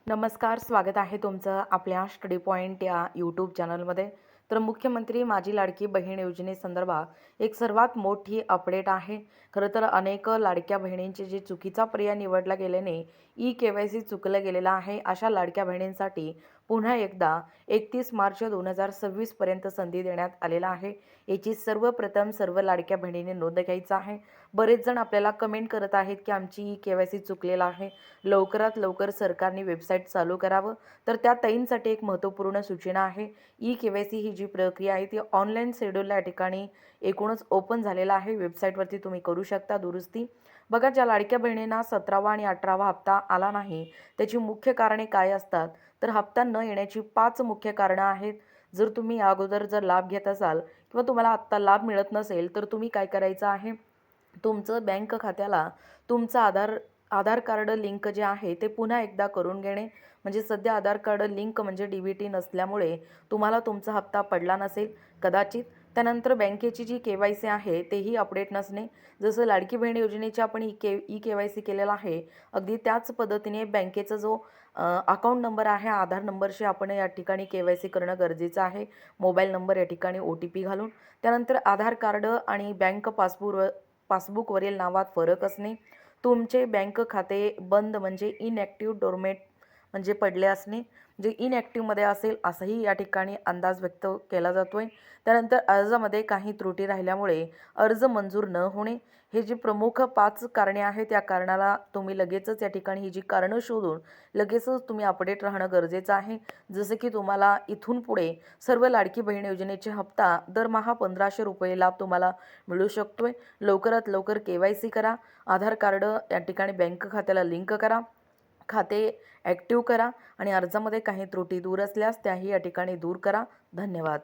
नमस्कार, स्वागत आहे तुमचं आपल्या स्टडी पॉइंट या यूट्यूब चॅनलमध्ये. तर मुख्यमंत्री माझी लाडकी बहीण योजनेसंदर्भात एक सर्वात मोठी अपडेट आहे. खरं तर अनेक लाडक्या बहिणींचे जे चुकीचा पर्याय निवडला गेल्याने ई-के-वाय-सी चुकलं गेलेलं आहे. अशा लाडक्या बहिणींसाठी पुन्हा एकदा 31 मार्च 2026 पर्यंत संधी देण्यात आलेला आहे. याची सर्वप्रथम सर्व लाडक्या बहिणींनी नोंद घ्यायचा आहे. बरेच जण आपल्याला कमेंट करत आहेत की आमची ई-के-वाय-सी चुकलेला आहे. लवकरात लवकर सरकारने वेबसाईट चालू करावं. तर त्या ताईंसाठी एक महत्त्वपूर्ण सूचना आहे. ई-के-वाय-सी ही जी प्रक्रिया आहे ती ऑनलाईन शेड्यूल या ठिकाणी एकूणच ओपन झालेला आहे. वेबसाईटवरती तुम्ही करू शकता दुरुस्ती. बघा, ज्या लाडक्या बहिणींना 17वा आणि 18वा हप्ता आला नाही, त्याची मुख्य कारणे काय असतात? तर हप्ता न येण्याची 5 मुख्य कारणं आहेत. जर तुम्ही अगोदर लाभ घेत असाल किंवा तुम्हाला आत्ता लाभ मिळत नसेल, तर तुम्ही काय करायचं आहे, तुमचं बँक खात्याला तुमचं आधार कार्ड लिंक जे आहे ते पुन्हा एकदा करून घेणे. म्हणजे सध्या आधार कार्ड लिंक म्हणजे डी-बी-टी नसल्यामुळे तुम्हाला तुमचा हप्ता पडला नसेल कदाचित. त्यानंतर बँकेची जी के-वाय-सी आहे तेही अपडेट नसणे. जसं लाडकी बहीण योजनेची आपण ई-के-वाय-सी केलेला आहे, अगदी त्याच पद्धतीने बँकेचा जो अकाउंट नंबर आहे, आधार नंबरशी आपण या ठिकाणी के-वाय-सी करणं गरजेचं आहे. मोबाईल नंबर या ठिकाणी OTP घालून. त्यानंतर आधार कार्ड आणि बँक पासबुकवरील नावात फरक असणे. तुमचे बँक खाते बंद म्हणजे इनॅक्टिव्ह डोरमेट म्हणजे पडले असणे, म्हणजे इनॅक्टिव्हमध्ये असेल असाही या ठिकाणी अंदाज व्यक्त केला जातोय. त्यानंतर अर्जामध्ये काही त्रुटी राहिल्यामुळे अर्ज मंजूर न होणे. हे जी प्रमुख 5 कारणे आहेत, त्या कारणाला तुम्ही लगेचच या ठिकाणी ही जी कारणं शोधून लगेचच तुम्ही अपडेट राहणं गरजेचं आहे. जसं की तुम्हाला इथून पुढे सर्व लाडकी बहीण योजनेचे हप्ता दरमहा ₹1500 लाभ तुम्हाला मिळू शकतोय. लवकरात लवकर के-वाय-सी करा. आधार कार्ड या ठिकाणी बँक खात्याला लिंक करा. खाते ॲक्टिव्ह करा आणि अर्जामध्ये काही त्रुटी दूर असल्यास त्याही या ठिकाणी दूर करा. धन्यवाद.